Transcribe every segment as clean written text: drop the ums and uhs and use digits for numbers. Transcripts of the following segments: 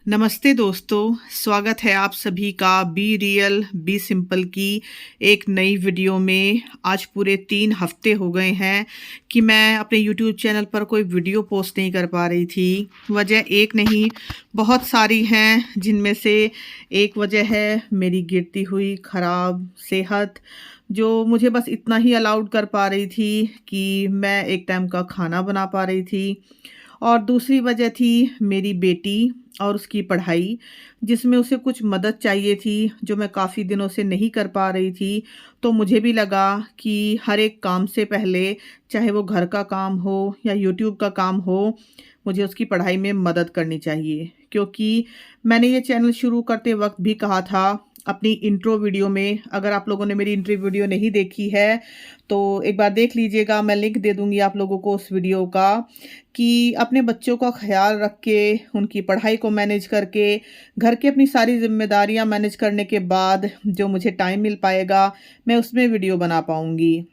नमस्ते दोस्तों, स्वागत है आप सभी का बी रियल बी सिंपल की एक नई वीडियो में। आज पूरे 3 हफ्ते हो गए हैं कि मैं अपने यूट्यूब चैनल पर कोई वीडियो पोस्ट नहीं कर पा रही थी। वजह एक नहीं, बहुत सारी हैं, जिनमें से एक वजह है मेरी गिरती हुई ख़राब सेहत, जो मुझे बस इतना ही अलाउड कर पा रही थी कि मैं एक टाइम का खाना बना पा रही थी। और दूसरी वजह थी मेरी बेटी और उसकी पढ़ाई, जिसमें उसे कुछ मदद चाहिए थी जो मैं काफ़ी दिनों से नहीं कर पा रही थी। तो मुझे भी लगा कि हर एक काम से पहले, चाहे वो घर का काम हो या यूट्यूब का काम हो, मुझे उसकी पढ़ाई में मदद करनी चाहिए। क्योंकि मैंने ये चैनल शुरू करते वक्त भी कहा था अपनी इंट्रो वीडियो में, अगर आप लोगों ने मेरी इंट्रो वीडियो नहीं देखी है तो एक बार देख लीजिएगा, मैं लिंक दे दूँगी आप लोगों को उस वीडियो का, कि अपने बच्चों का ख़्याल रख के, उनकी पढ़ाई को मैनेज करके, घर की अपनी सारी ज़िम्मेदारियाँ मैनेज करने के बाद जो मुझे टाइम मिल पाएगा, मैं उसमें वीडियो बना पाऊँगी।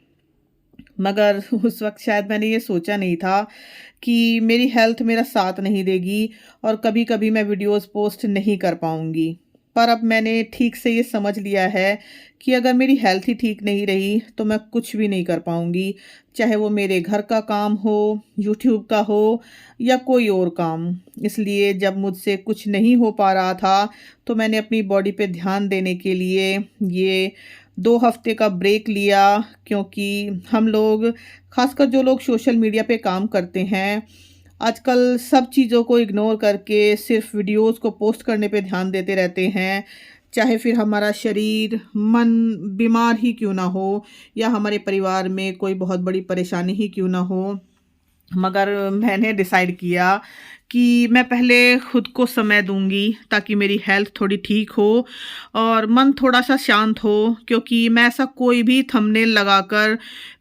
मगर उस वक़्त शायद मैंने ये सोचा नहीं था कि मेरी हेल्थ मेरा साथ नहीं देगी और कभी-कभी मैं वीडियोज़ पोस्ट नहीं कर पाऊँगी। पर अब मैंने ठीक से ये समझ लिया है कि अगर मेरी हेल्थ ही ठीक नहीं रही तो मैं कुछ भी नहीं कर पाऊँगी। चाहे वो मेरे घर का काम हो, यूट्यूब का हो या कोई और काम। इसलिए जब मुझसे कुछ नहीं हो पा रहा था तो मैंने अपनी बॉडी पे ध्यान देने के लिए ये 2 हफ्ते का ब्रेक लिया। क्योंकि हम लोग, ख़ासकर जो लोग सोशल मीडिया पे काम करते हैं, आजकल सब चीज़ों को इग्नोर करके सिर्फ़ वीडियोज़ को पोस्ट करने पे ध्यान देते रहते हैं। चाहे फिर हमारा शरीर, मन बीमार ही क्यों ना हो या हमारे परिवार में कोई बहुत बड़ी परेशानी ही क्यों ना हो। मगर मैंने डिसाइड किया कि मैं पहले खुद को समय दूंगी ताकि मेरी हेल्थ थोड़ी ठीक हो और मन थोड़ा-सा शांत हो। क्योंकि मैं ऐसा कोई भी थंबनेल लगाकर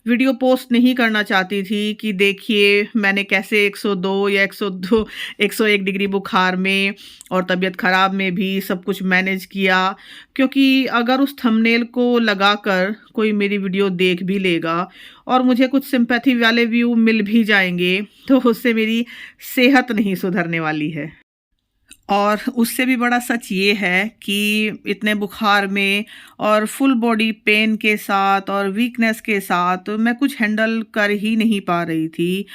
वीडियो पोस्ट नहीं करना चाहती थी कि देखिए मैंने कैसे 102 या 102 101 डिग्री बुखार में और तबीयत ख़राब में भी सब कुछ मैनेज किया। क्योंकि अगर उस थंबनेल को लगाकर कोई मेरी वीडियो देख भी लेगा और मुझे कुछ सिंपैथी वाले व्यू मिल भी जाएँगे, तो उससे मेरी सेहत नहीं सुधरने वाली है। और उससे भी बड़ा सच ये है कि इतने बुखार में और फुल बॉडी पेन के साथ और वीकनेस के साथ मैं कुछ हैंडल कर ही नहीं पा रही थी।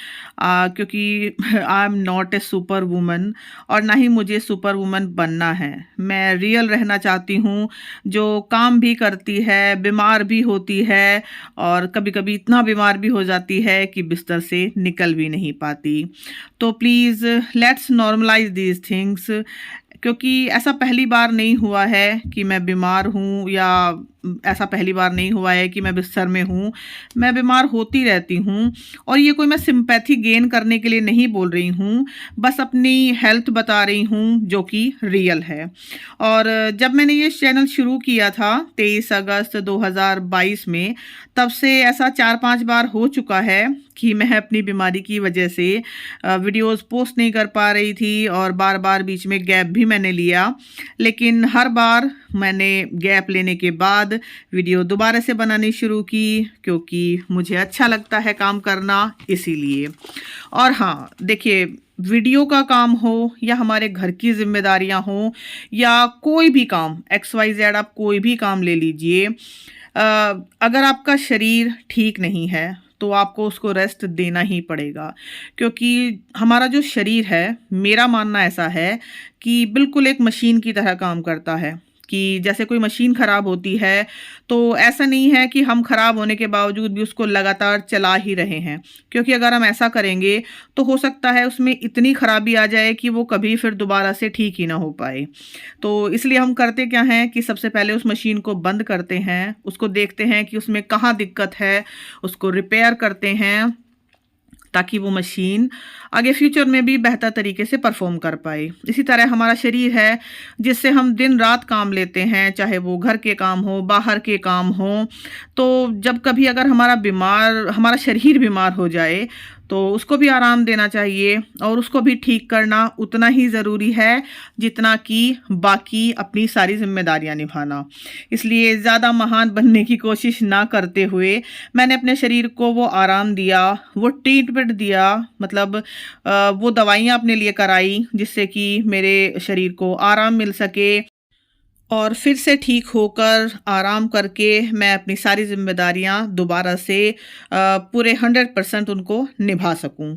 क्योंकि I am not a super woman और ना ही मुझे सुपर वुमन बनना है। मैं रियल रहना चाहती हूँ, जो काम भी करती है, बीमार भी होती है और कभी-कभी इतना बीमार भी हो जाती है कि बिस्तर से निकल भी नहीं पाती। तो please let's normalise these things. क्योंकि ऐसा पहली बार नहीं हुआ है कि मैं बीमार हूँ, या ऐसा पहली बार नहीं हुआ है कि मैं बिस्तर में हूँ। मैं बीमार होती रहती हूँ और ये कोई मैं सिंपैथी गेन करने के लिए नहीं बोल रही हूँ, बस अपनी हेल्थ बता रही हूँ जो कि रियल है। और जब मैंने ये चैनल शुरू किया था 23 अगस्त 2022 में, तब से ऐसा 4-5 बार हो चुका है कि मैं अपनी बीमारी की वजह से वीडियोस पोस्ट नहीं कर पा रही थी और बार बार बीच में गैप भी मैंने लिया। लेकिन हर बार मैंने गैप लेने के बाद वीडियो दोबारा से बनानी शुरू की, क्योंकि मुझे अच्छा लगता है काम करना, इसीलिए। और हाँ, देखिए, वीडियो का काम हो या हमारे घर की जिम्मेदारियां हो या कोई भी काम, XYZ, आप कोई भी काम ले लीजिए, अगर आपका शरीर ठीक नहीं है तो आपको उसको रेस्ट देना ही पड़ेगा। क्योंकि हमारा जो शरीर है, मेरा मानना ऐसा है कि बिल्कुल एक मशीन की तरह काम करता है। कि जैसे कोई मशीन ख़राब होती है तो ऐसा नहीं है कि हम ख़राब होने के बावजूद भी उसको लगातार चला ही रहे हैं। क्योंकि अगर हम ऐसा करेंगे तो हो सकता है उसमें इतनी ख़राबी आ जाए कि वो कभी फिर दोबारा से ठीक ही ना हो पाए। तो इसलिए हम करते क्या हैं कि सबसे पहले उस मशीन को बंद करते हैं, उसको देखते हैं कि उसमें कहाँ दिक्कत है, उसको रिपेयर करते हैं ताकि वो मशीन आगे फ्यूचर में भी बेहतर तरीके से परफॉर्म कर पाए। इसी तरह हमारा शरीर है, जिससे हम दिन रात काम लेते हैं, चाहे वो घर के काम हो, बाहर के काम हो। तो जब कभी अगर हमारा शरीर बीमार हो जाए तो उसको भी आराम देना चाहिए और उसको भी ठीक करना उतना ही ज़रूरी है जितना कि बाकी अपनी सारी जिम्मेदारियां निभाना। इसलिए ज़्यादा महान बनने की कोशिश ना करते हुए मैंने अपने शरीर को वो आराम दिया, वो ट्रीटमेंट दिया, मतलब वो दवाइयाँ अपने लिए कराई जिससे कि मेरे शरीर को आराम मिल सके और फिर से ठीक होकर आराम करके मैं अपनी सारी ज़िम्मेदारियां दोबारा से पूरे 100% उनको निभा सकूं।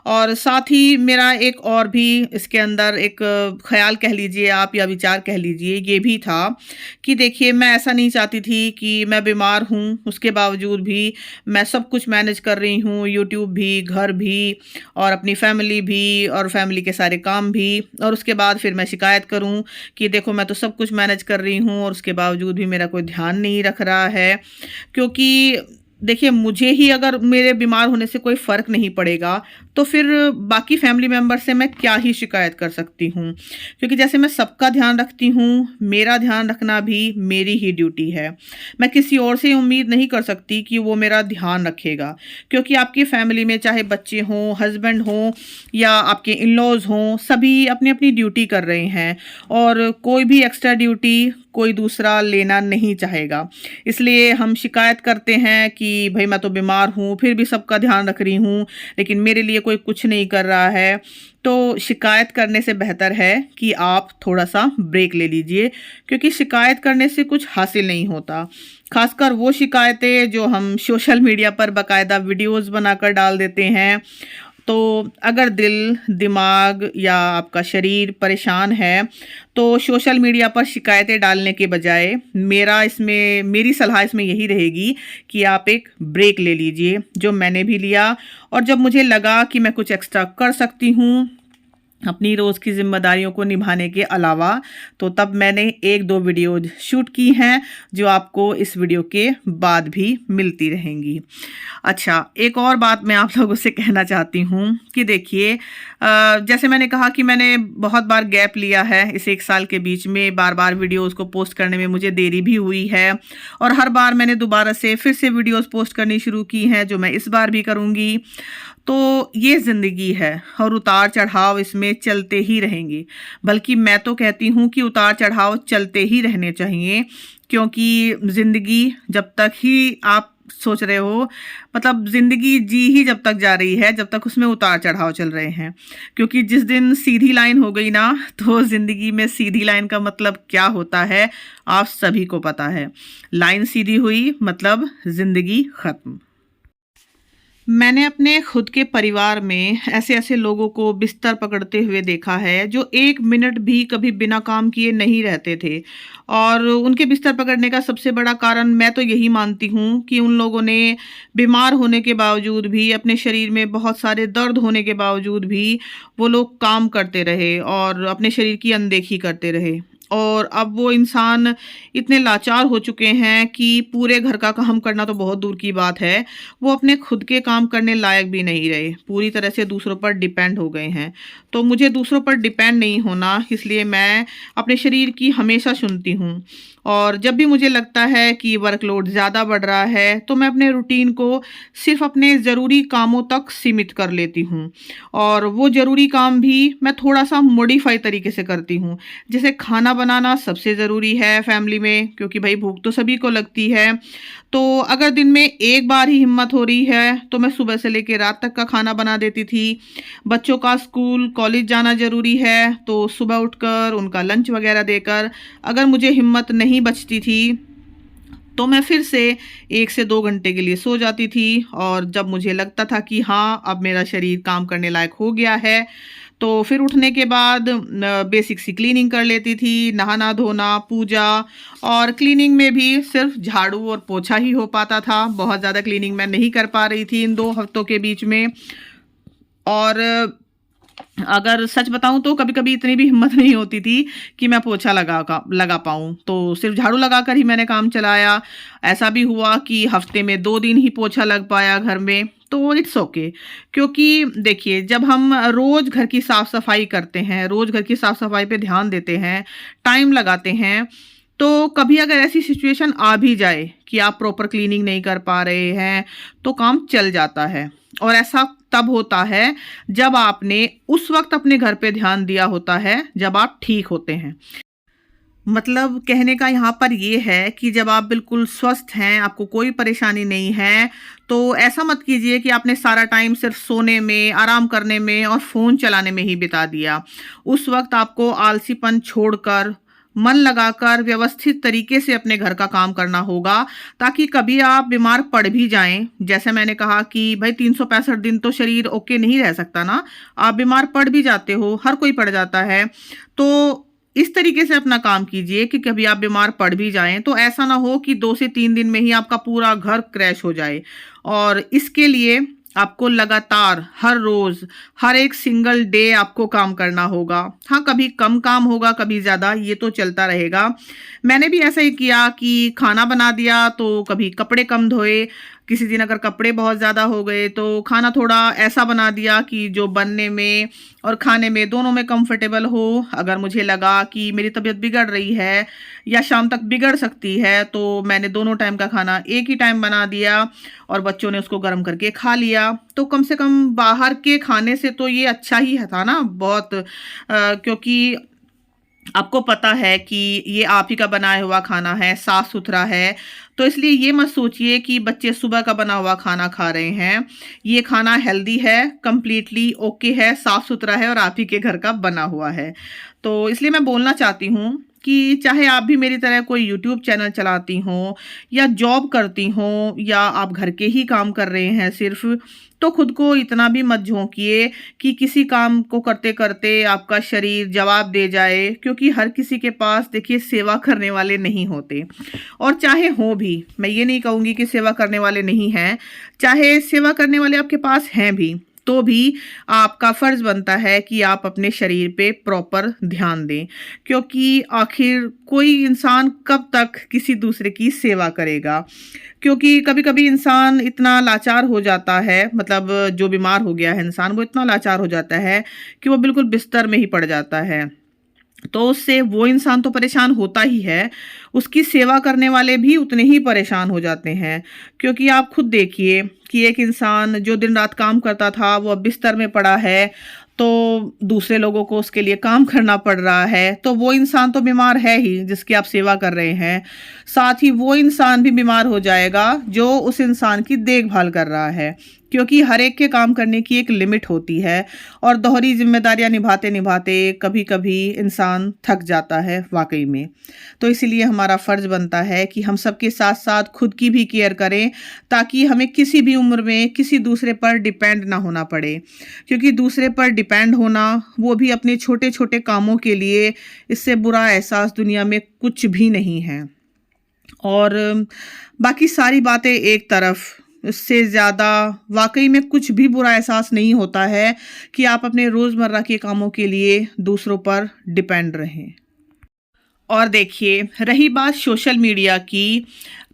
और साथ ही मेरा एक और भी इसके अंदर एक ख़्याल कह लीजिए आप या विचार कह लीजिए ये भी था कि देखिए मैं ऐसा नहीं चाहती थी कि मैं बीमार हूं उसके बावजूद भी मैं सब कुछ मैनेज कर रही हूं, यूट्यूब भी, घर भी और अपनी फैमिली भी और फैमिली के सारे काम भी, और उसके बाद फिर मैं शिकायत करूं कि देखो मैं तो सब कुछ मैनेज कर रही हूँ और उसके बावजूद भी मेरा कोई ध्यान नहीं रख रहा है। क्योंकि देखिए मुझे ही अगर मेरे बीमार होने से कोई फ़र्क नहीं पड़ेगा तो फिर बाकी फैमिली मेम्बर से मैं क्या ही शिकायत कर सकती हूँ। क्योंकि जैसे मैं सबका ध्यान रखती हूँ, मेरा ध्यान रखना भी मेरी ही ड्यूटी है। मैं किसी और से उम्मीद नहीं कर सकती कि वो मेरा ध्यान रखेगा, क्योंकि आपकी फैमिली में चाहे बच्चे हों, हस्बैंड हों या आपके इन लॉज हों, सभी अपनी अपनी ड्यूटी कर रहे हैं और कोई भी एक्स्ट्रा ड्यूटी कोई दूसरा लेना नहीं चाहेगा। इसलिए हम शिकायत करते हैं कि भाई मैं तो बीमार हूँ, फिर भी सबका ध्यान रख रही हूँ, लेकिन मेरे लिए कोई कुछ नहीं कर रहा है। तो शिकायत करने से बेहतर है कि आप थोड़ा सा ब्रेक ले लीजिए, क्योंकि शिकायत करने से कुछ हासिल नहीं होता। खासकर वो शिकायतें जो हम सोशल मीडिया पर बाकायदा वीडियोस बनाकर डाल देते हैं। तो अगर दिल, दिमाग या आपका शरीर परेशान है तो सोशल मीडिया पर शिकायतें डालने के बजाय मेरी सलाह इसमें यही रहेगी कि आप एक ब्रेक ले लीजिए, जो मैंने भी लिया। और जब मुझे लगा कि मैं कुछ एक्स्ट्रा कर सकती हूँ अपनी रोज़ की जिम्मेदारियों को निभाने के अलावा, तो तब मैंने 1-2 वीडियोज शूट की हैं जो आपको इस वीडियो के बाद भी मिलती रहेंगी। अच्छा, एक और बात मैं आप लोगों से कहना चाहती हूँ कि देखिए जैसे मैंने कहा कि मैंने बहुत बार गैप लिया है, इस 1 साल के बीच में बार बार वीडियोज़ को पोस्ट करने में मुझे देरी भी हुई है और हर बार मैंने दोबारा से फिर से वीडियोज़ पोस्ट करनी शुरू की हैं, जो मैं इस बार भी करूँगी। तो ये ज़िंदगी है और उतार चढ़ाव इसमें चलते ही रहेंगे। बल्कि मैं तो कहती हूँ कि उतार चढ़ाव चलते ही रहने चाहिए, क्योंकि ज़िंदगी जब तक ही आप सोच रहे हो, मतलब ज़िंदगी जी ही जब तक जा रही है जब तक उसमें उतार चढ़ाव चल रहे हैं। क्योंकि जिस दिन सीधी लाइन हो गई ना, तो ज़िंदगी में सीधी लाइन का मतलब क्या होता है आप सभी को पता है। लाइन सीधी हुई मतलब ज़िंदगी ख़त्म। मैंने अपने खुद के परिवार में ऐसे ऐसे लोगों को बिस्तर पकड़ते हुए देखा है जो 1 मिनट भी कभी बिना काम किए नहीं रहते थे। और उनके बिस्तर पकड़ने का सबसे बड़ा कारण मैं तो यही मानती हूँ कि उन लोगों ने बीमार होने के बावजूद भी, अपने शरीर में बहुत सारे दर्द होने के बावजूद भी वो लोग काम करते रहे और अपने शरीर की अनदेखी करते रहे। और अब वो इंसान इतने लाचार हो चुके हैं कि पूरे घर का काम करना तो बहुत दूर की बात है, वो अपने खुद के काम करने लायक भी नहीं रहे, पूरी तरह से दूसरों पर डिपेंड हो गए हैं। तो मुझे दूसरों पर डिपेंड नहीं होना, इसलिए मैं अपने शरीर की हमेशा सुनती हूँ। और जब भी मुझे लगता है कि वर्कलोड ज़्यादा बढ़ रहा है तो मैं अपने रूटीन को सिर्फ अपने ज़रूरी कामों तक सीमित कर लेती हूँ। और वो ज़रूरी काम भी मैं थोड़ा सा मॉडिफाई तरीके से करती हूँ। जैसे खाना बनाना सबसे ज़रूरी है फैमिली में, क्योंकि भाई भूख तो सभी को लगती है। तो अगर दिन में एक बार ही हिम्मत हो रही है तो मैं सुबह से लेकर रात तक का खाना बना देती थी। बच्चों का स्कूल कॉलेज जाना ज़रूरी है तो सुबह उठकर उनका लंच वगैरह देकर अगर मुझे हिम्मत नहीं बचती थी तो मैं फिर से 1 से 2 घंटे के लिए सो जाती थी। और जब मुझे लगता था कि हाँ अब मेरा शरीर काम करने लायक हो गया है तो फिर उठने के बाद बेसिक सी क्लीनिंग कर लेती थी, नहाना धोना, पूजा। और क्लीनिंग में भी सिर्फ झाड़ू और पोछा ही हो पाता था, बहुत ज़्यादा क्लीनिंग मैं नहीं कर पा रही थी इन 2 हफ्तों के बीच में। और अगर सच बताऊं तो कभी कभी इतनी भी हिम्मत नहीं होती थी कि मैं पोछा लगा पाऊं, तो सिर्फ झाड़ू लगाकर ही मैंने काम चलाया। ऐसा भी हुआ कि हफ्ते में 2 दिन ही पोछा लग पाया घर में, तो इट्स ओके। क्योंकि देखिए जब हम रोज़ घर की साफ़ सफाई करते हैं, रोज़ घर की साफ़ सफाई पे ध्यान देते हैं, टाइम लगाते हैं, तो कभी अगर ऐसी सिचुएशन आ भी जाए कि आप प्रॉपर क्लीनिंग नहीं कर पा रहे हैं तो काम चल जाता है। और ऐसा तब होता है जब आपने उस वक्त अपने घर पे ध्यान दिया होता है जब आप ठीक होते हैं। मतलब कहने का यहाँ पर ये है कि जब आप बिल्कुल स्वस्थ हैं, आपको कोई परेशानी नहीं है, तो ऐसा मत कीजिए कि आपने सारा टाइम सिर्फ सोने में, आराम करने में और फ़ोन चलाने में ही बिता दिया। उस वक्त आपको आलसीपन छोड़कर, मन लगाकर व्यवस्थित तरीके से अपने घर का काम करना होगा, ताकि कभी आप बीमार पड़ भी जाएं। जैसे मैंने कहा कि भाई 365 दिन तो शरीर ओके नहीं रह सकता ना, आप बीमार पड़ भी जाते हो, हर कोई पड़ जाता है। तो इस तरीके से अपना काम कीजिए कि कभी आप बीमार पड़ भी जाएं तो ऐसा ना हो कि 2 से 3 दिन में ही आपका पूरा घर क्रैश हो जाए। और इसके लिए आपको लगातार हर रोज, हर एक सिंगल डे आपको काम करना होगा। हाँ, कभी कम काम होगा, कभी ज़्यादा, ये तो चलता रहेगा। मैंने भी ऐसा ही किया कि खाना बना दिया तो कभी कपड़े कम धोए, किसी दिन अगर कपड़े बहुत ज़्यादा हो गए तो खाना थोड़ा ऐसा बना दिया कि जो बनने में और खाने में दोनों में कंफर्टेबल हो। अगर मुझे लगा कि मेरी तबीयत बिगड़ रही है या शाम तक बिगड़ सकती है तो मैंने दोनों टाइम का खाना एक ही टाइम बना दिया और बच्चों ने उसको गर्म करके खा लिया। तो कम से कम बाहर के खाने से तो ये अच्छा ही था ना बहुत, क्योंकि आपको पता है कि ये आप ही का बनाया हुआ खाना है, साफ सुथरा है। तो इसलिए ये मत सोचिए कि बच्चे सुबह का बना हुआ खाना खा रहे हैं। ये खाना हेल्दी है, कंप्लीटली ओके है, साफ सुथरा है और आप ही के घर का बना हुआ है। तो इसलिए मैं बोलना चाहती हूँ कि चाहे आप भी मेरी तरह कोई यूट्यूब चैनल चलाती हों या जॉब करती हों या आप घर के ही काम कर रहे हैं सिर्फ, तो खुद को इतना भी मत झोंकिए कि किसी काम को करते करते आपका शरीर जवाब दे जाए, क्योंकि हर किसी के पास देखिए सेवा करने वाले नहीं होते। और चाहे हो भी, मैं ये नहीं कहूँगी कि सेवा करने वाले नहीं हैं, चाहे सेवा करने वाले आपके पास हैं भी, तो भी आपका फर्ज बनता है कि आप अपने शरीर पे प्रॉपर ध्यान दें, क्योंकि आखिर कोई इंसान कब तक किसी दूसरे की सेवा करेगा। क्योंकि कभी कभी इंसान इतना लाचार हो जाता है, मतलब जो बीमार हो गया है इंसान, वो इतना लाचार हो जाता है कि वो बिल्कुल बिस्तर में ही पड़ जाता है। तो उससे वो इंसान तो परेशान होता ही है, उसकी सेवा करने वाले भी उतने ही परेशान हो जाते हैं। क्योंकि आप खुद देखिए कि एक इंसान जो दिन रात काम करता था वो अब बिस्तर में पड़ा है, तो दूसरे लोगों को उसके लिए काम करना पड़ रहा है, तो वो इंसान तो बीमार है ही जिसकी आप सेवा कर रहे हैं, साथ ही वो इंसान भी बीमार हो जाएगा जो उस इंसान की देखभाल कर रहा है। क्योंकि हर एक के काम करने की एक लिमिट होती है और दोहरी जिम्मेदारियां निभाते निभाते कभी कभी इंसान थक जाता है वाकई में। तो इसीलिए हमारा फर्ज बनता है कि हम सबके साथ साथ खुद की भी केयर करें, ताकि हमें किसी भी उम्र में किसी दूसरे पर डिपेंड ना होना पड़े। क्योंकि दूसरे पर डिपेंड होना, वो भी अपने छोटे छोटे कामों के लिए, इससे बुरा एहसास दुनिया में कुछ भी नहीं है। और बाकी सारी बातें एक तरफ, इससे ज़्यादा वाकई में कुछ भी बुरा एहसास नहीं होता है कि आप अपने रोज़मर्रा के कामों के लिए दूसरों पर डिपेंड रहें। और देखिए, रही बात सोशल मीडिया की,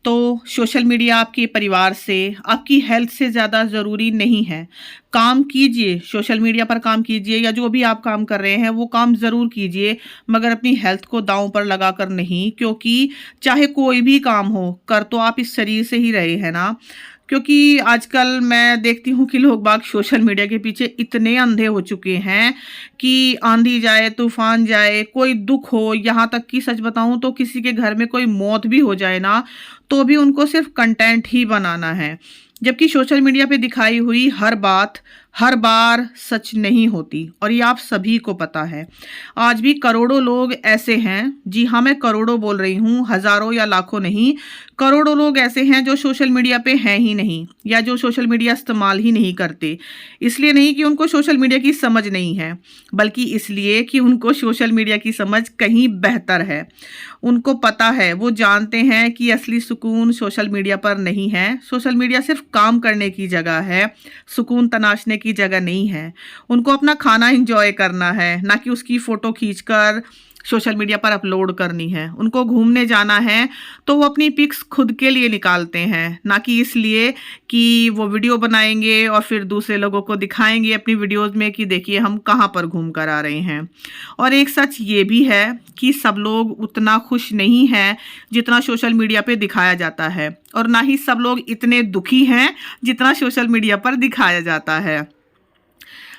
तो सोशल मीडिया आपके परिवार से, आपकी हेल्थ से ज़्यादा ज़रूरी नहीं है। काम कीजिए, सोशल मीडिया पर काम कीजिए या जो भी आप काम कर रहे हैं वो काम ज़रूर कीजिए, मगर अपनी हेल्थ को दांव पर लगा कर नहीं। क्योंकि चाहे कोई भी काम हो, कर तो आप इस शरीर से ही रहे हैं ना। क्योंकि आजकल मैं देखती हूँ कि लोग बाग सोशल मीडिया के पीछे इतने अंधे हो चुके हैं कि आंधी जाए, तूफान जाए, कोई दुख हो, यहाँ तक कि सच बताऊँ तो किसी के घर में कोई मौत भी हो जाए ना, तो भी उनको सिर्फ कंटेंट ही बनाना है। जबकि सोशल मीडिया पे दिखाई हुई हर बात हर बार सच नहीं होती, और ये आप सभी को पता है। आज भी करोड़ों लोग ऐसे हैं, जी हाँ मैं करोड़ों बोल रही हूँ, हजारों या लाखों नहीं, करोड़ों लोग ऐसे हैं जो सोशल मीडिया पे हैं ही नहीं, या जो सोशल मीडिया इस्तेमाल ही नहीं करते। इसलिए नहीं कि उनको सोशल मीडिया की समझ नहीं है, बल्कि इसलिए कि उनको सोशल मीडिया की समझ कहीं बेहतर है। उनको पता है, वो जानते हैं कि असली सुकून सोशल मीडिया पर नहीं है। सोशल मीडिया सिर्फ काम करने की जगह है, सुकून तनाशने की जगह नहीं है। उनको अपना खाना एंजॉय करना है, ना कि उसकी फ़ोटो खींचकर सोशल मीडिया पर अपलोड करनी है। उनको घूमने जाना है तो वो अपनी पिक्स खुद के लिए निकालते हैं, ना कि इसलिए कि वो वीडियो बनाएंगे और फिर दूसरे लोगों को दिखाएंगे अपनी वीडियोज़ में कि देखिए हम कहाँ पर घूम कर आ रहे हैं। और एक सच ये भी है कि सब लोग उतना खुश नहीं हैं जितना सोशल मीडिया पे दिखाया जाता है, और ना ही सब लोग इतने दुखी हैं जितना सोशल मीडिया पर दिखाया जाता है।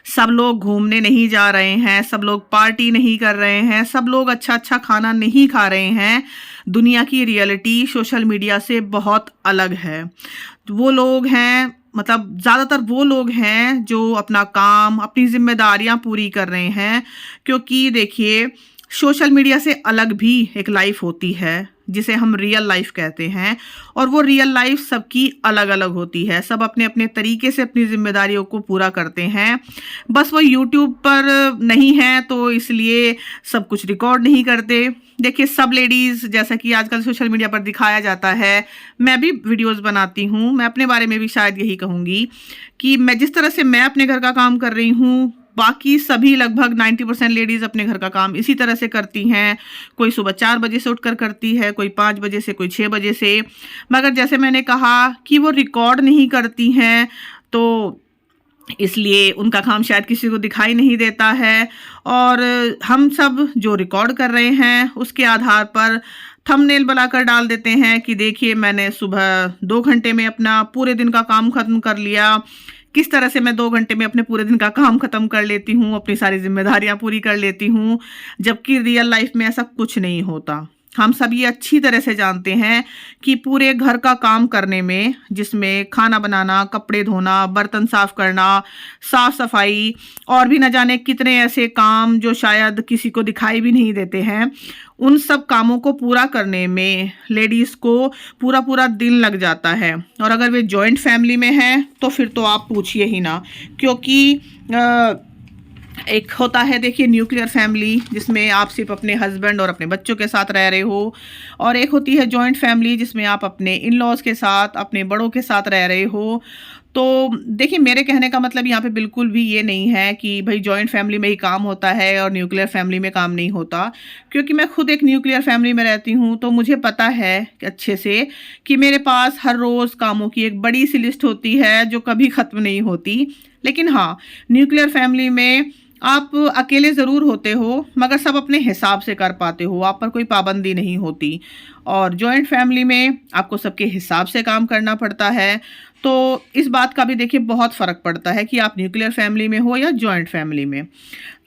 सब लोग घूमने नहीं जा रहे हैं, सब लोग पार्टी नहीं कर रहे हैं, सब लोग अच्छा अच्छा खाना नहीं खा रहे हैं। दुनिया की रियलिटी सोशल मीडिया से बहुत अलग है। वो लोग हैं, मतलब ज़्यादातर वो लोग हैं जो अपना काम, अपनी जिम्मेदारियां पूरी कर रहे हैं। क्योंकि देखिए, सोशल मीडिया से अलग भी एक लाइफ होती है जिसे हम रियल लाइफ कहते हैं, और वो रियल लाइफ सबकी अलग अलग होती है। सब अपने अपने तरीके से अपनी जिम्मेदारियों को पूरा करते हैं। बस वो यूट्यूब पर नहीं है तो इसलिए सब कुछ रिकॉर्ड नहीं करते। देखिए, सब लेडीज़, जैसा कि आजकल सोशल मीडिया पर दिखाया जाता है, मैं भी वीडियोस बनाती हूँ, मैं अपने बारे में भी शायद यही कहूँगी कि मैं जिस तरह से मैं अपने घर का काम कर रही हूँ, बाकी सभी लगभग 90% लेडीज़ अपने घर का काम इसी तरह से करती हैं। कोई सुबह 4 बजे से उठकर करती है, कोई 5 बजे से, कोई 6 बजे से। मगर जैसे मैंने कहा कि वो रिकॉर्ड नहीं करती हैं, तो इसलिए उनका काम शायद किसी को दिखाई नहीं देता है। और हम सब जो रिकॉर्ड कर रहे हैं उसके आधार पर थंबनेल बनाकर डाल देते हैं कि देखिए, मैंने सुबह 2 घंटे में अपना पूरे दिन का काम खत्म कर लिया। किस तरह से मैं 2 घंटे में अपने पूरे दिन का काम खत्म कर लेती हूँ, अपनी सारी जिम्मेदारियां पूरी कर लेती हूँ, जबकि रियल लाइफ में ऐसा कुछ नहीं होता। हम सब ये अच्छी तरह से जानते हैं कि पूरे घर का काम करने में, जिसमें खाना बनाना, कपड़े धोना, बर्तन साफ करना, साफ सफाई और भी न जाने कितने ऐसे काम जो शायद किसी को दिखाई भी नहीं देते हैं, उन सब कामों को पूरा करने में लेडीज़ को पूरा पूरा दिन लग जाता है। और अगर वे जॉइंट फैमिली में हैं तो फिर तो आप पूछिए ही ना। क्योंकि एक होता है, देखिए, न्यूक्लियर फैमिली जिसमें आप सिर्फ अपने हस्बैंड और अपने बच्चों के साथ रह रहे हो, और एक होती है जॉइंट फैमिली जिसमें आप अपने इन लॉज़ के साथ, अपने बड़ों के साथ रह रहे हो। तो देखिए, मेरे कहने का मतलब यहाँ पे बिल्कुल भी ये नहीं है कि भाई जॉइंट फैमिली में ही काम होता है और न्यूक्लियर फैमिली में काम नहीं होता। क्योंकि मैं खुद एक न्यूक्लियर फैमिली में रहती हूँ, तो मुझे पता है अच्छे से कि मेरे पास हर रोज़ कामों की एक बड़ी सी लिस्ट होती है जो कभी ख़त्म नहीं होती। लेकिन हाँ, न्यूक्लियर फैमिली में आप अकेले ज़रूर होते हो, मगर सब अपने हिसाब से कर पाते हो, आप पर कोई पाबंदी नहीं होती। और जॉइंट फैमिली में आपको सबके हिसाब से काम करना पड़ता है। तो इस बात का भी देखिए बहुत फ़र्क पड़ता है कि आप न्यूक्लियर फैमिली में हो या जॉइंट फैमिली में।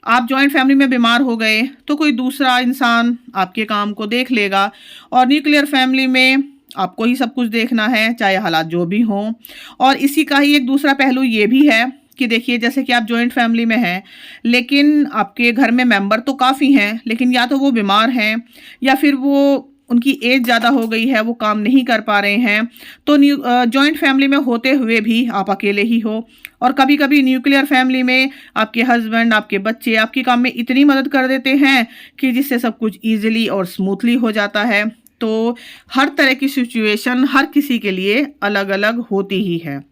आप जॉइंट फैमिली में बीमार हो गए तो कोई दूसरा इंसान आपके काम को देख लेगा, और न्यूक्लियर फैमिली में आपको ही सब कुछ देखना है, चाहे हालात जो भी हों। और इसी का ही एक दूसरा पहलू ये भी है कि देखिए, जैसे कि आप जॉइंट फैमिली में हैं, लेकिन आपके घर में मेंबर तो काफ़ी हैं, लेकिन या तो वो बीमार हैं या फिर वो उनकी एज ज़्यादा हो गई है, वो काम नहीं कर पा रहे हैं। तो जॉइंट फैमिली में होते हुए भी आप अकेले ही हो। और कभी कभी न्यूक्लियर फैमिली में आपके हस्बैंड, आपके बच्चे आपके काम में इतनी मदद कर देते हैं कि जिससे सब कुछ ईजिली और स्मूथली हो जाता है। तो हर तरह की सिचुएशन हर किसी के लिए अलग अलग होती ही है।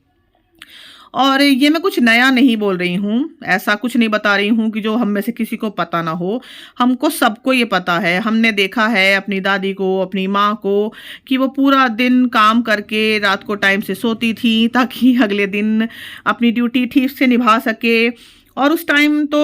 और ये मैं कुछ नया नहीं बोल रही हूँ, ऐसा कुछ नहीं बता रही हूँ कि जो हम में से किसी को पता ना हो। हमको सबको ये पता है, हमने देखा है अपनी दादी को, अपनी माँ को, कि वो पूरा दिन काम करके रात को टाइम से सोती थी ताकि अगले दिन अपनी ड्यूटी ठीक से निभा सके। और उस टाइम तो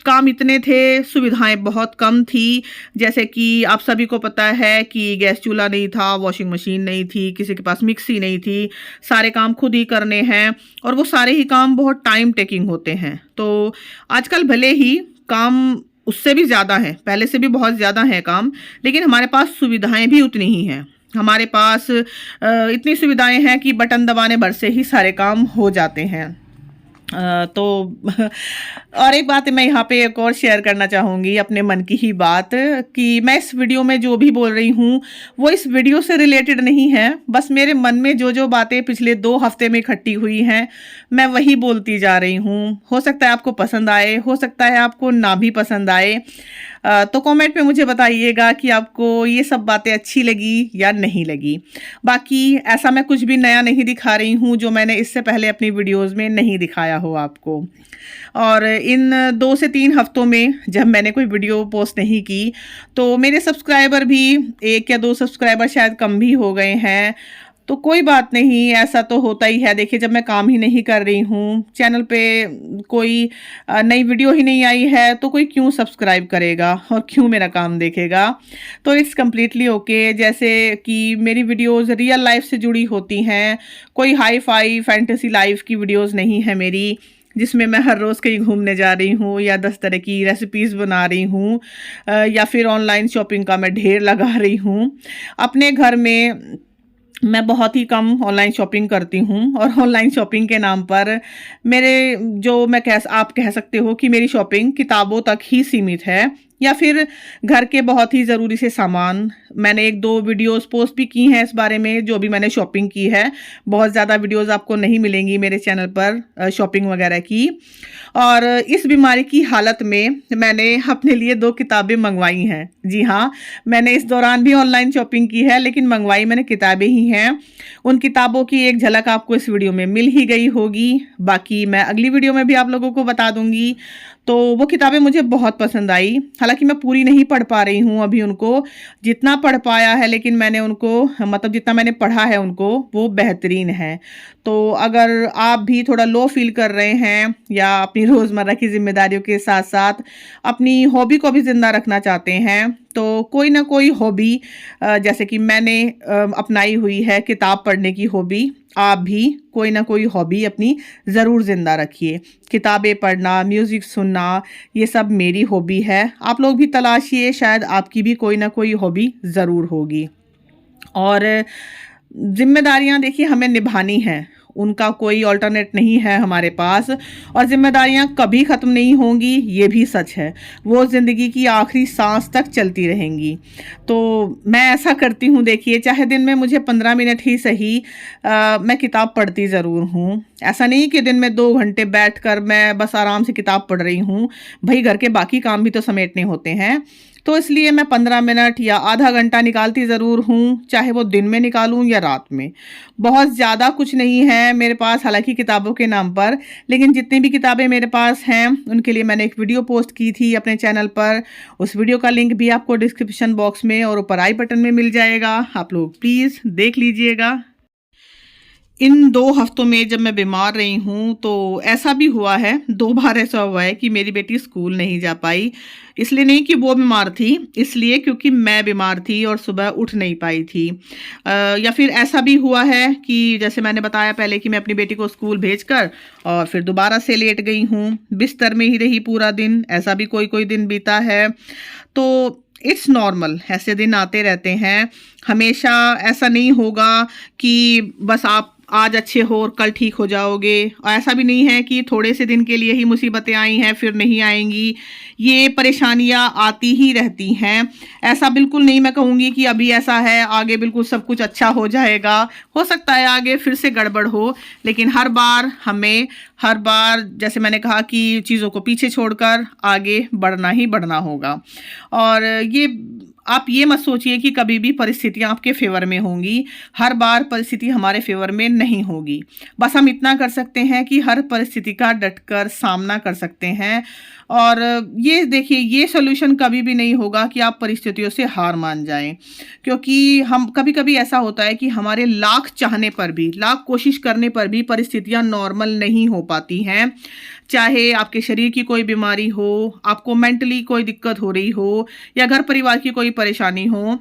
काम इतने थे, सुविधाएं बहुत कम थी। जैसे कि आप सभी को पता है कि गैस चूल्हा नहीं था, वॉशिंग मशीन नहीं थी, किसी के पास मिक्सी नहीं थी, सारे काम खुद ही करने हैं, और वो सारे ही काम बहुत टाइम टेकिंग होते हैं। तो आजकल भले ही काम उससे भी ज़्यादा है, पहले से भी बहुत ज़्यादा है काम, लेकिन हमारे पास सुविधाएं भी उतनी ही हैं। हमारे पास इतनी सुविधाएं हैं कि बटन दबाने भर से ही सारे काम हो जाते हैं। तो और एक बात मैं यहाँ पे एक और शेयर करना चाहूँगी, अपने मन की ही बात, कि मैं इस वीडियो में जो भी बोल रही हूँ वो इस वीडियो से रिलेटेड नहीं है। बस मेरे मन में जो जो बातें पिछले 2 हफ्ते में इकट्ठी हुई हैं, मैं वही बोलती जा रही हूँ। हो सकता है आपको पसंद आए, हो सकता है आपको ना भी पसंद आए। तो कमेंट में मुझे बताइएगा कि आपको ये सब बातें अच्छी लगी या नहीं लगी। बाकी ऐसा मैं कुछ भी नया नहीं दिखा रही हूँ जो मैंने इससे पहले अपनी वीडियोस में नहीं दिखाया हो आपको। और इन 2 से 3 हफ्तों में जब मैंने कोई वीडियो पोस्ट नहीं की, तो मेरे सब्सक्राइबर भी 1 या 2 सब्सक्राइबर शायद कम भी हो गए हैं। तो कोई बात नहीं, ऐसा तो होता ही है। देखिए, जब मैं काम ही नहीं कर रही हूँ, चैनल पे कोई नई वीडियो ही नहीं आई है, तो कोई क्यों सब्सक्राइब करेगा और क्यों मेरा काम देखेगा। तो इट्स कम्प्लीटली ओके। जैसे कि मेरी वीडियोस रियल लाइफ से जुड़ी होती हैं, कोई हाई फाई फैंटेसी लाइफ की वीडियोस नहीं है मेरी। जिसमें मैं हर रोज़ कहीं घूमने जा रही हूँ या 10 तरह की रेसिपीज़ बना रही हूँ, या फिर ऑनलाइन शॉपिंग का मैं ढेर लगा रही हूँ। अपने घर में मैं बहुत ही कम ऑनलाइन शॉपिंग करती हूँ, और ऑनलाइन शॉपिंग के नाम पर मेरे जो मैं कह आप कह सकते हो कि मेरी शॉपिंग किताबों तक ही सीमित है, या फिर घर के बहुत ही ज़रूरी से सामान। मैंने 1-2 वीडियोस पोस्ट भी की हैं इस बारे में, जो भी मैंने शॉपिंग की है। बहुत ज़्यादा वीडियोस आपको नहीं मिलेंगी मेरे चैनल पर शॉपिंग वगैरह की। और इस बीमारी की हालत में मैंने अपने लिए 2 किताबें मंगवाई हैं। जी हाँ, मैंने इस दौरान भी ऑनलाइन शॉपिंग की है, लेकिन मंगवाई मैंने किताबें ही हैं। उन किताबों की एक झलक आपको इस वीडियो में मिल ही गई होगी, बाकी मैं अगली वीडियो में भी आप लोगों को बता दूंगी। तो वो किताबें मुझे बहुत पसंद आई। हालांकि मैं पूरी नहीं पढ़ पा रही हूँ अभी उनको, जितना पढ़ पाया है, लेकिन मैंने उनको मतलब जितना मैंने पढ़ा है उनको, वो बेहतरीन है। तो अगर आप भी थोड़ा लो फील कर रहे हैं, या अपनी रोज़मर्रा की जिम्मेदारियों के साथ साथ अपनी हॉबी को भी ज़िंदा रखना चाहते हैं, तो कोई ना कोई हॉबी जैसे कि मैंने अपनाई हुई है किताब पढ़ने की हॉबी, आप भी कोई ना कोई हॉबी अपनी ज़रूर ज़िंदा रखिए। किताबें पढ़ना, म्यूज़िक सुनना, ये सब मेरी हॉबी है। आप लोग भी तलाशिए, शायद आपकी भी कोई ना कोई हॉबी ज़रूर होगी। और जिम्मेदारियां देखिए हमें निभानी हैं, उनका कोई अल्टरनेट नहीं है हमारे पास, और जिम्मेदारियां कभी ख़त्म नहीं होंगी, ये भी सच है। वो ज़िंदगी की आखिरी सांस तक चलती रहेंगी। तो मैं ऐसा करती हूँ, देखिए, चाहे दिन में मुझे 15 मिनट ही सही, मैं किताब पढ़ती ज़रूर हूँ। ऐसा नहीं कि दिन में 2 घंटे बैठकर मैं बस आराम से किताब पढ़ रही हूँ, भाई घर के बाकी काम भी तो समेटने होते हैं। तो इसलिए मैं 15 मिनट या आधा घंटा निकालती ज़रूर हूँ, चाहे वो दिन में निकालूँ या रात में। बहुत ज़्यादा कुछ नहीं है मेरे पास हालांकि किताबों के नाम पर, लेकिन जितनी भी किताबें मेरे पास हैं उनके लिए मैंने एक वीडियो पोस्ट की थी अपने चैनल पर। उस वीडियो का लिंक भी आपको डिस्क्रिप्शन बॉक्स में और ऊपर आई बटन में मिल जाएगा, आप लोग प्लीज़ देख लीजिएगा। इन 2 हफ्तों में जब मैं बीमार रही हूँ, तो ऐसा भी हुआ है, 2 बार ऐसा हुआ है कि मेरी बेटी स्कूल नहीं जा पाई। इसलिए नहीं कि वो बीमार थी, इसलिए क्योंकि मैं बीमार थी और सुबह उठ नहीं पाई थी। या फिर ऐसा भी हुआ है कि जैसे मैंने बताया पहले कि मैं अपनी बेटी को स्कूल भेजकर और फिर दोबारा से लेट गई हूँ, बिस्तर में ही रही पूरा दिन। ऐसा भी कोई कोई दिन बीता है। तो इट्स नॉर्मल, ऐसे दिन आते रहते हैं। हमेशा ऐसा नहीं होगा कि बस आप आज अच्छे हो और कल ठीक हो जाओगे, और ऐसा भी नहीं है कि थोड़े से दिन के लिए ही मुसीबतें आई हैं फिर नहीं आएंगी। ये परेशानियां आती ही रहती हैं। ऐसा बिल्कुल नहीं मैं कहूँगी कि अभी ऐसा है आगे बिल्कुल सब कुछ अच्छा हो जाएगा। हो सकता है आगे फिर से गड़बड़ हो, लेकिन हर बार जैसे मैंने कहा कि चीज़ों को पीछे छोड़कर आगे बढ़ना ही बढ़ना होगा। और आप ये मत सोचिए कि कभी भी परिस्थितियां आपके फेवर में होंगी। हर बार परिस्थिति हमारे फेवर में नहीं होगी। बस हम इतना कर सकते हैं कि हर परिस्थिति का डटकर सामना कर सकते हैं। और ये देखिए, ये सॉल्यूशन कभी भी नहीं होगा कि आप परिस्थितियों से हार मान जाएं, क्योंकि हम कभी कभी ऐसा होता है कि हमारे लाख चाहने पर भी, लाख कोशिश करने पर भी परिस्थितियां नॉर्मल नहीं हो पाती हैं। चाहे आपके शरीर की कोई बीमारी हो, आपको मेंटली कोई दिक्कत हो रही हो, या घर परिवार की कोई परेशानी हो,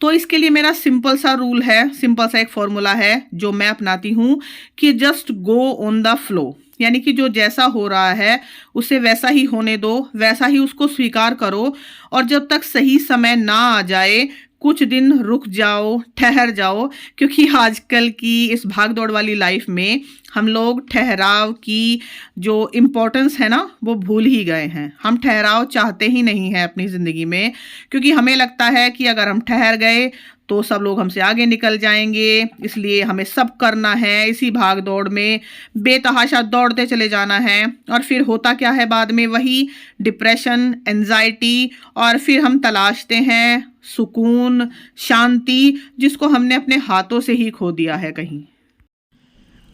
तो इसके लिए मेरा सिंपल सा रूल है, सिंपल सा एक फॉर्मूला है जो मैं अपनाती हूँ कि just go on the flow. यानी कि जो जैसा हो रहा है उसे वैसा ही होने दो, वैसा ही उसको स्वीकार करो, और जब तक सही समय ना आ जाए कुछ दिन रुक जाओ, ठहर जाओ। क्योंकि आजकल की इस भाग दौड़ वाली लाइफ में हम लोग ठहराव की जो इम्पोर्टेंस है ना, वो भूल ही गए हैं। हम ठहराव चाहते ही नहीं हैं अपनी ज़िंदगी में, क्योंकि हमें लगता है कि अगर हम ठहर गए तो सब लोग हमसे आगे निकल जाएंगे, इसलिए हमें सब करना है, इसी भाग दौड़ में बेतहाशा दौड़ते चले जाना है। और फिर होता क्या है बाद में, वही डिप्रेशन, एंजाइटी, और फिर हम तलाशते हैं सुकून, शांति, जिसको हमने अपने हाथों से ही खो दिया है कहीं।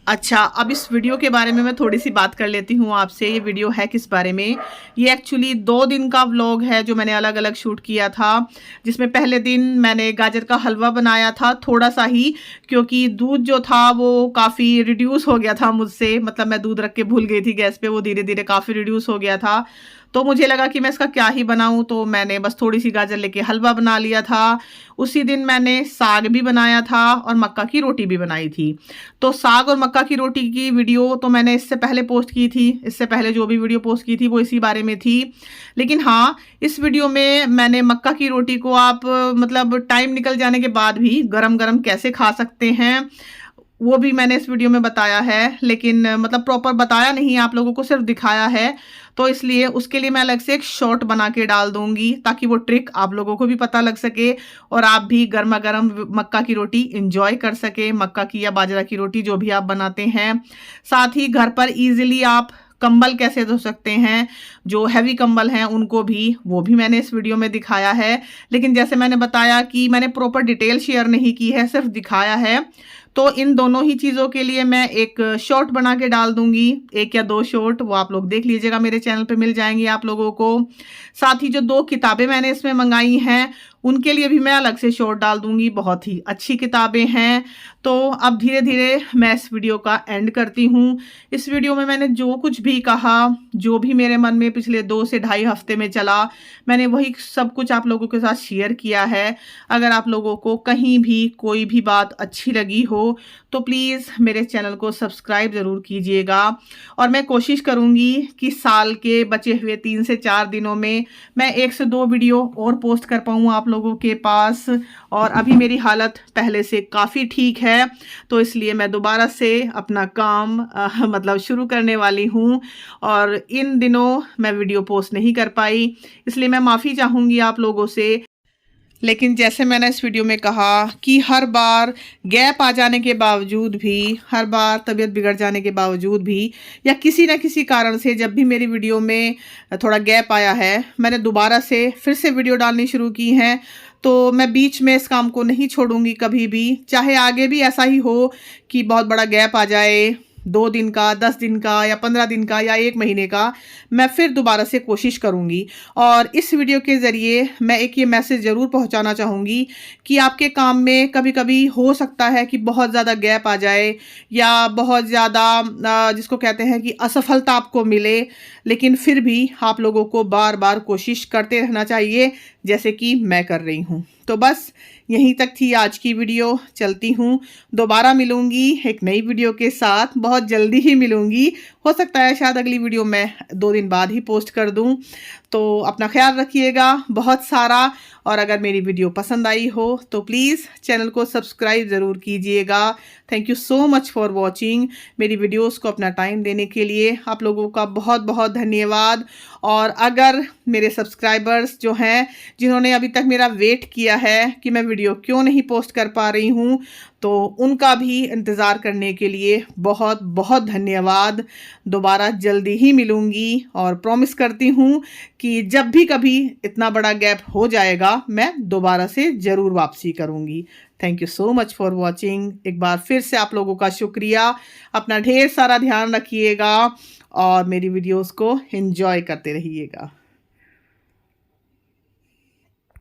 अच्छा, अब इस वीडियो के बारे में मैं थोड़ी सी बात कर लेती हूँ आपसे। ये वीडियो है किस बारे में? ये एक्चुअली 2 दिन का व्लॉग है जो मैंने अलग अलग शूट किया था, जिसमें पहले दिन मैंने गाजर का हलवा बनाया था, थोड़ा सा ही, क्योंकि दूध जो था वो काफ़ी रिड्यूस हो गया था मुझसे। मतलब मैं दूध रख के भूल गई थी गैस पे, वो धीरे धीरे काफ़ी रिड्यूस हो गया था। तो मुझे लगा कि मैं इसका क्या ही बनाऊं, तो मैंने बस थोड़ी सी गाजर लेके हलवा बना लिया था। उसी दिन मैंने साग भी बनाया था और मक्का की रोटी भी बनाई थी। तो साग और मक्का की रोटी की वीडियो तो मैंने इससे पहले पोस्ट की थी, इससे पहले जो भी वीडियो पोस्ट की थी वो इसी बारे में थी। लेकिन हाँ, इस वीडियो में मैंने मक्का की रोटी को आप मतलब टाइम निकल जाने के बाद भी गरम गरम कैसे खा सकते हैं वो भी मैंने इस वीडियो में बताया है। लेकिन मतलब प्रॉपर बताया नहीं, आप लोगों को सिर्फ दिखाया है। तो इसलिए उसके लिए मैं अलग से एक शॉर्ट बना के डाल दूंगी ताकि वो ट्रिक आप लोगों को भी पता लग सके और आप भी गर्मा गर्म मक्का की रोटी इंजॉय कर सके, मक्का की या बाजरा की रोटी जो भी आप बनाते हैं। साथ ही घर पर इजीली आप कंबल कैसे धो सकते हैं, जो हैवी कंबल हैं उनको भी, वो भी मैंने इस वीडियो में दिखाया है। लेकिन जैसे मैंने बताया कि मैंने प्रॉपर डिटेल शेयर नहीं की है, सिर्फ दिखाया है। तो इन दोनों ही चीज़ों के लिए मैं एक शॉर्ट बना के डाल दूंगी, 1 या 2 शॉर्ट, वो आप लोग देख लीजिएगा, मेरे चैनल पे मिल जाएंगी आप लोगों को। साथ ही जो 2 किताबें मैंने इसमें मंगाई हैं उनके लिए भी मैं अलग से शॉर्ट डाल दूंगी, बहुत ही अच्छी किताबें हैं। तो अब धीरे धीरे मैं इस वीडियो का एंड करती हूँ। इस वीडियो में मैंने जो कुछ भी कहा, जो भी मेरे मन में पिछले 2 से ढाई हफ्ते में चला, मैंने वही सब कुछ आप लोगों के साथ शेयर किया है। अगर आप लोगों को कहीं भी कोई भी बात अच्छी लगी हो तो प्लीज़ मेरे चैनल को सब्सक्राइब ज़रूर कीजिएगा। और मैं कोशिश करूँगी कि साल के बचे हुए 3 से 4 दिनों में मैं 1 से 2 वीडियो और पोस्ट कर पाऊँ आप लोगों के पास। और अभी मेरी हालत पहले से काफ़ी ठीक है, तो इसलिए मैं दोबारा से अपना काम मतलब शुरू करने वाली हूँ। और इन दिनों मैं वीडियो पोस्ट नहीं कर पाई, इसलिए मैं माफ़ी चाहूँगी आप लोगों से। लेकिन जैसे मैंने इस वीडियो में कहा कि हर बार गैप आ जाने के बावजूद भी, हर बार तबीयत बिगड़ जाने के बावजूद भी, या किसी न किसी कारण से जब भी मेरी वीडियो में थोड़ा गैप आया है, मैंने दोबारा से फिर से वीडियो डालनी शुरू की हैं। तो मैं बीच में इस काम को नहीं छोड़ूंगी कभी भी, चाहे आगे भी ऐसा ही हो कि बहुत बड़ा गैप आ जाए, 2 दिन का, 10 दिन का या 15 दिन का या 1 महीने का, मैं फिर दोबारा से कोशिश करूंगी। और इस वीडियो के ज़रिए मैं एक ये मैसेज ज़रूर पहुंचाना चाहूँगी कि आपके काम में कभी कभी हो सकता है कि बहुत ज़्यादा गैप आ जाए या बहुत ज़्यादा जिसको कहते हैं कि असफलता आपको मिले, लेकिन फिर भी आप लोगों को बार बार कोशिश करते रहना चाहिए, जैसे कि मैं कर रही हूँ। तो बस यहीं तक थी आज की वीडियो, चलती हूँ। दोबारा मिलूंगी एक नई वीडियो के साथ, बहुत जल्दी ही मिलूंगी। हो सकता है शायद अगली वीडियो मैं 2 दिन बाद ही पोस्ट कर दूं। तो अपना ख्याल रखिएगा बहुत सारा। और अगर मेरी वीडियो पसंद आई हो तो प्लीज़ चैनल को सब्सक्राइब ज़रूर कीजिएगा। Thank you so much for watching. मेरी वीडियोस को अपना टाइम देने के लिए आप लोगों का बहुत बहुत धन्यवाद। और अगर मेरे सब्सक्राइबर्स जो हैं, जिन्होंने अभी तक मेरा वेट किया है कि मैं वीडियो क्यों नहीं पोस्ट कर पा रही हूँ, तो उनका भी इंतज़ार करने के लिए बहुत बहुत धन्यवाद। दोबारा जल्दी ही मिलूंगी और प्रॉमिस करती हूँ कि जब भी कभी इतना बड़ा गैप हो जाएगा मैं दोबारा से ज़रूर वापसी करूँगी। Thank you so much for watching. एक बार फिर से आप लोगों का शुक्रिया। अपना ढेर सारा ध्यान रखिएगा और मेरी वीडियोस को एंजॉय करते रहिएगा।